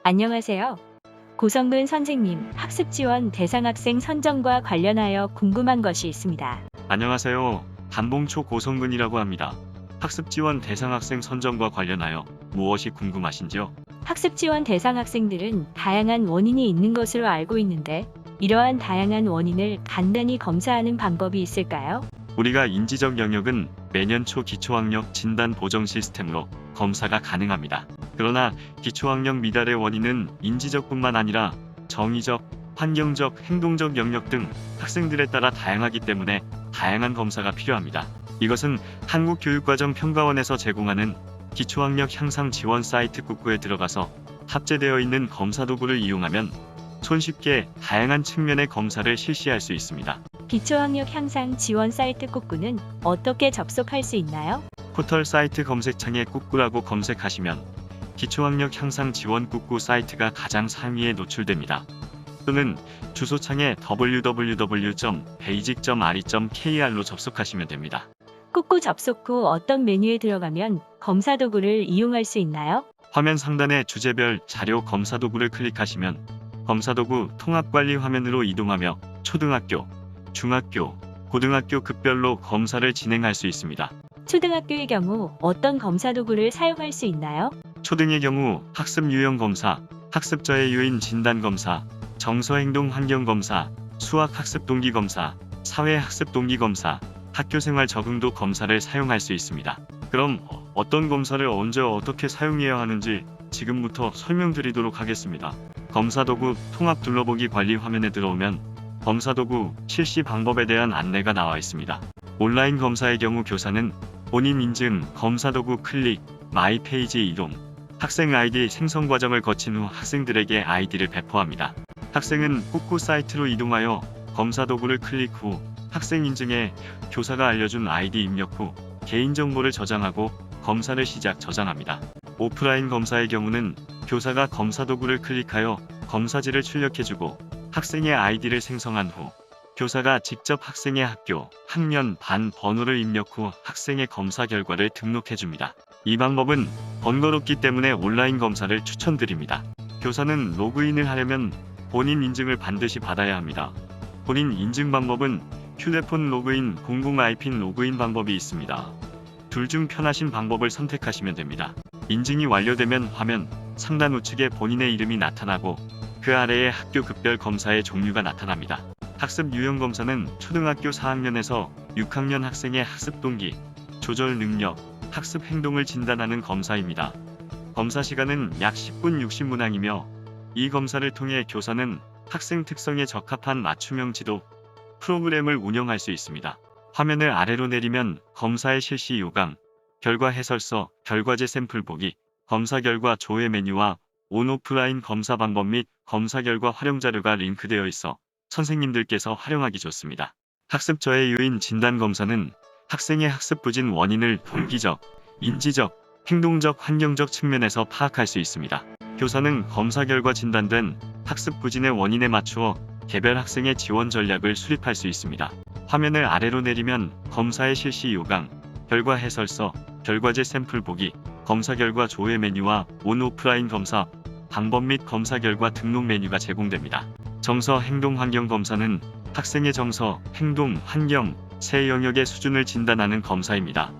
안녕하세요. 고성근 선생님, 학습 지원 대상 학생 선정과 관련하여 궁금한 것이 있습니다. 안녕하세요. 단봉초 고성근이라고 합니다. 학습 지원 대상 학생 선정과 관련하여 무엇이 궁금하신지요? 학습 지원 대상 학생들은 다양한 원인이 있는 것으로 알고 있는데, 이러한 다양한 원인을 간단히 검사하는 방법이 있을까요? 우리가 인지적 영역은 매년 초 기초학력 진단 보정 시스템으로 검사가 가능합니다. 그러나 기초학력 미달의 원인은 인지적뿐만 아니라 정의적, 환경적, 행동적 영역 등 학생들에 따라 다양하기 때문에 다양한 검사가 필요합니다. 이것은 한국교육과정평가원에서 제공하는 기초학력 향상 지원 사이트 꾹꾹에 들어가서 탑재되어 있는 검사 도구를 이용하면 손쉽게 다양한 측면의 검사를 실시할 수 있습니다. 기초학력 향상 지원 사이트 꾹꾹은 어떻게 접속할 수 있나요? 포털 사이트 검색창에 꾹꾹라고 검색하시면 기초학력 향상 지원 꾹꾹 사이트가 가장 상위에 노출됩니다. 또는 주소창에 www.basic.re.kr로 접속하시면 됩니다. 꾹꾹 접속 후 어떤 메뉴에 들어가면 검사 도구를 이용할 수 있나요? 화면 상단의 주제별 자료 검사 도구를 클릭하시면 검사 도구 통합관리 화면으로 이동하며 초등학교, 중학교, 고등학교 급별로 검사를 진행할 수 있습니다. 초등학교의 경우 어떤 검사 도구를 사용할 수 있나요? 초등의 경우 학습 유형 검사, 학습 저해 요인 진단 검사, 정서 행동 환경 검사, 수학 학습 동기 검사, 사회 학습 동기 검사, 학교 생활 적응도 검사를 사용할 수 있습니다. 그럼 어떤 검사를 언제 어떻게 사용해야 하는지 지금부터 설명드리도록 하겠습니다. 검사 도구 통합 둘러보기 관리 화면에 들어오면 검사 도구 실시 방법에 대한 안내가 나와 있습니다. 온라인 검사의 경우 교사는 본인 인증, 검사 도구 클릭, 마이 페이지 이동, 학생 아이디 생성 과정을 거친 후 학생들에게 아이디를 배포합니다. 학생은 꾹꾹 사이트로 이동하여 검사 도구를 클릭 후 학생 인증에 교사가 알려준 아이디 입력 후 개인정보를 저장하고 검사를 시작 저장합니다. 오프라인 검사의 경우는 교사가 검사 도구를 클릭하여 검사지를 출력해주고 학생의 아이디를 생성한 후 교사가 직접 학생의 학교, 학년, 반 번호를 입력 후 학생의 검사 결과를 등록해줍니다. 이 방법은 번거롭기 때문에 온라인 검사를 추천드립니다. 교사는 로그인을 하려면 본인 인증을 반드시 받아야 합니다. 본인 인증 방법은 휴대폰 로그인, 공공 IPN 로그인 방법이 있습니다. 둘 중 편하신 방법을 선택하시면 됩니다. 인증이 완료되면 화면 상단 우측에 본인의 이름이 나타나고 그 아래에 학교 급별 검사의 종류가 나타납니다. 학습 유형 검사는 초등학교 4학년에서 6학년 학생의 학습 동기, 조절 능력, 학습 행동을 진단하는 검사입니다. 검사 시간은 약 10분 60문항이며 이 검사를 통해 교사는 학생 특성에 적합한 맞춤형 지도 프로그램을 운영할 수 있습니다. 화면을 아래로 내리면 검사의 실시 요강, 결과 해설서, 결과제 샘플 보기, 검사 결과 조회 메뉴와 온오프라인 검사 방법 및 검사 결과 활용 자료가 링크되어 있어 선생님들께서 활용하기 좋습니다. 학습 저해 요인 진단 검사는 학생의 학습 부진 원인을 동기적, 인지적, 행동적, 환경적 측면에서 파악할 수 있습니다. 교사는 검사 결과 진단된 학습 부진의 원인에 맞추어 개별 학생의 지원 전략을 수립할 수 있습니다. 화면을 아래로 내리면 검사의 실시 요강, 결과 해설서, 결과제 샘플 보기, 검사 결과 조회 메뉴와 온오프라인 검사 방법 및 검사 결과 등록 메뉴가 제공됩니다. 정서 행동 환경 검사는 학생의 정서, 행동, 환경, 세 영역의 수준을 진단하는 검사입니다.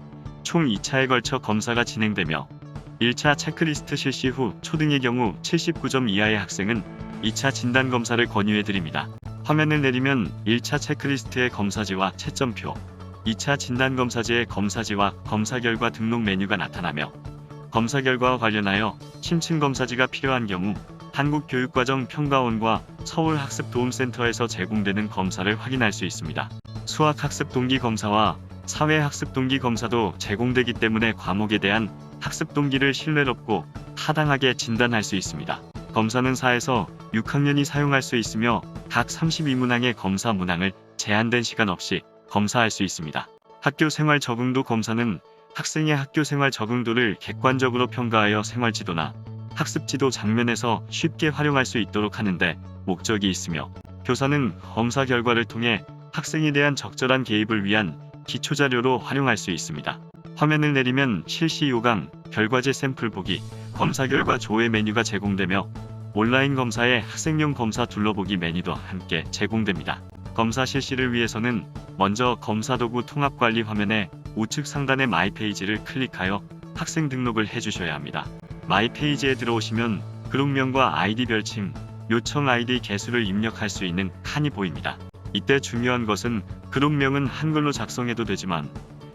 총 2차에 걸쳐 검사가 진행되며 1차 체크리스트 실시 후 초등의 경우 79점 이하의 학생은 2차 진단 검사를 권유해 드립니다. 화면을 내리면 1차 체크리스트의 검사지와 채점표, 2차 진단 검사지의 검사지와 검사 결과 등록 메뉴가 나타나며 검사 결과와 관련하여 심층 검사지가 필요한 경우 한국교육과정평가원과 서울학습도움센터에서 제공되는 검사를 확인할 수 있습니다. 수학학습동기 검사와 사회학습동기 검사도 제공되기 때문에 과목에 대한 학습동기를 신뢰롭고 타당하게 진단할 수 있습니다. 검사는 4에서 6학년이 사용할 수 있으며 각 32문항의 검사 문항을 제한된 시간 없이 검사할 수 있습니다. 학교 생활 적응도 검사는 학생의 학교 생활 적응도를 객관적으로 평가하여 생활지도나 학습지도 장면에서 쉽게 활용할 수 있도록 하는데 목적이 있으며 교사는 검사 결과를 통해 학생에 대한 적절한 개입을 위한 기초자료로 활용할 수 있습니다. 화면을 내리면 실시 요강, 결과제 샘플 보기, 검사 결과 조회 메뉴가 제공되며 온라인 검사에 학생용 검사 둘러보기 메뉴도 함께 제공됩니다. 검사 실시를 위해서는 먼저 검사도구 통합관리 화면에 우측 상단의 마이 페이지를 클릭하여 학생 등록을 해주셔야 합니다. 마이 페이지에 들어오시면 그룹명과 아이디 별칭, 요청 아이디 개수를 입력할 수 있는 칸이 보입니다. 이때 중요한 것은 그룹명은 한글로 작성해도 되지만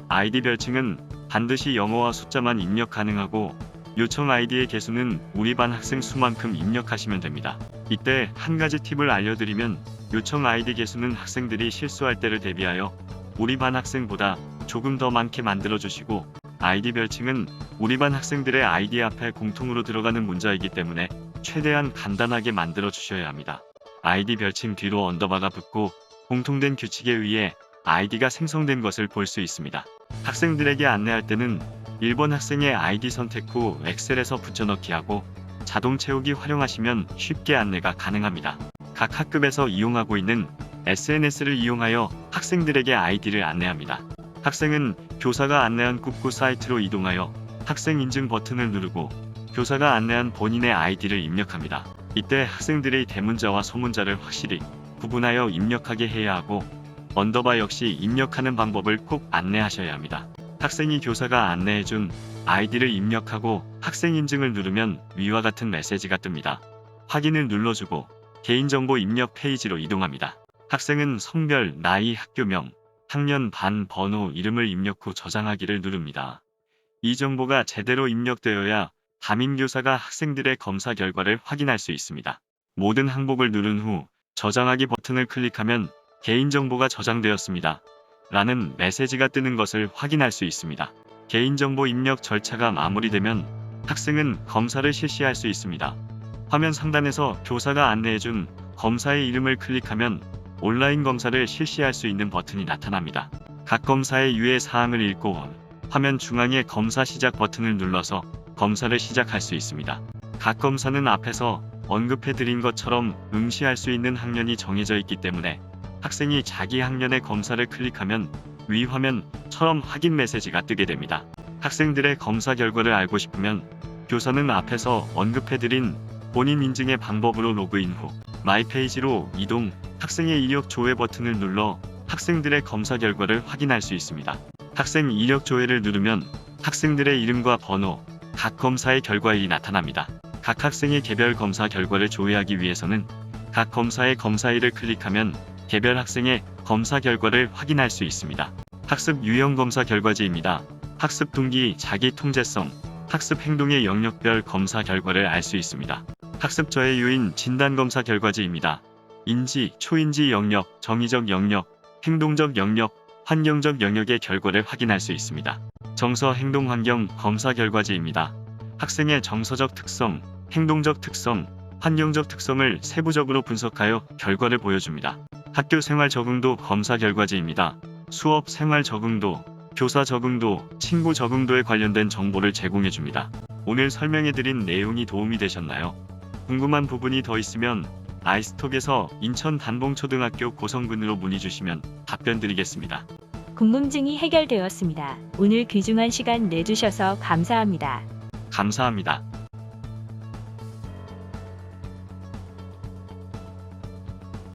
아이디 별칭은 반드시 영어와 숫자만 입력 가능하고 요청 아이디의 개수는 우리 반 학생 수만큼 입력하시면 됩니다. 이때 한 가지 팁을 알려드리면 요청 아이디 개수는 학생들이 실수할 때를 대비하여 우리 반 학생보다 조금 더 많게 만들어주시고 아이디 별칭은 우리 반 학생들의 아이디 앞에 공통으로 들어가는 문자이기 때문에 최대한 간단하게 만들어 주셔야 합니다. 아이디 별칭 뒤로 언더바가 붙고 공통된 규칙에 의해 아이디가 생성된 것을 볼 수 있습니다. 학생들에게 안내할 때는 1번 학생의 아이디 선택 후 엑셀에서 붙여넣기 하고 자동 채우기 활용하시면 쉽게 안내가 가능합니다. 각 학급에서 이용하고 있는 SNS를 이용하여 학생들에게 아이디를 안내합니다. 학생은 교사가 안내한 꾹구 사이트로 이동하여 학생 인증 버튼을 누르고 교사가 안내한 본인의 아이디를 입력합니다. 이때 학생들의 대문자와 소문자를 확실히 구분하여 입력하게 해야 하고 언더바 역시 입력하는 방법을 꼭 안내하셔야 합니다. 학생이 교사가 안내해준 아이디를 입력하고 학생 인증을 누르면 위와 같은 메시지가 뜹니다. 확인을 눌러주고 개인정보 입력 페이지로 이동합니다. 학생은 성별, 나이, 학교명, 학년, 반, 번호, 이름을 입력 후 저장하기를 누릅니다. 이 정보가 제대로 입력되어야 담임교사가 학생들의 검사 결과를 확인할 수 있습니다. 모든 항목을 누른 후 저장하기 버튼을 클릭하면 개인정보가 저장되었습니다. 라는 메시지가 뜨는 것을 확인할 수 있습니다. 개인정보 입력 절차가 마무리되면 학생은 검사를 실시할 수 있습니다. 화면 상단에서 교사가 안내해준 검사의 이름을 클릭하면 온라인 검사를 실시할 수 있는 버튼이 나타납니다. 각 검사의 유예 사항을 읽고 화면 중앙의 검사 시작 버튼을 눌러서 검사를 시작할 수 있습니다. 각 검사는 앞에서 언급해드린 것처럼 응시할 수 있는 학년이 정해져 있기 때문에 학생이 자기 학년의 검사를 클릭하면 위 화면처럼 확인 메시지가 뜨게 됩니다. 학생들의 검사 결과를 알고 싶으면 교사는 앞에서 언급해드린 본인 인증의 방법으로 로그인 후 마이 페이지로 이동, 학생의 이력 조회 버튼을 눌러 학생들의 검사 결과를 확인할 수 있습니다. 학생 이력 조회를 누르면 학생들의 이름과 번호, 각 검사의 결과일이 나타납니다. 각 학생의 개별 검사 결과를 조회하기 위해서는 각 검사의 검사일을 클릭하면 개별 학생의 검사 결과를 확인할 수 있습니다. 학습 유형 검사 결과지입니다. 학습 동기, 자기 통제성, 학습 행동의 영역별 검사 결과를 알 수 있습니다. 학습 저해 요인 진단 검사 결과지입니다. 인지, 초인지 영역, 정의적 영역, 행동적 영역, 환경적 영역의 결과를 확인할 수 있습니다. 정서 행동 환경 검사 결과지입니다. 학생의 정서적 특성, 행동적 특성, 환경적 특성을 세부적으로 분석하여 결과를 보여줍니다. 학교 생활 적응도 검사 결과지입니다. 수업 생활 적응도, 교사 적응도, 친구 적응도에 관련된 정보를 제공해줍니다. 오늘 설명해드린 내용이 도움이 되셨나요? 궁금한 부분이 더 있으면 아이스톡에서 인천 단봉초등학교 고성군으로 문의 주시면 답변 드리겠습니다. 궁금증이 해결되었습니다. 오늘 귀중한 시간 내주셔서 감사합니다. 감사합니다.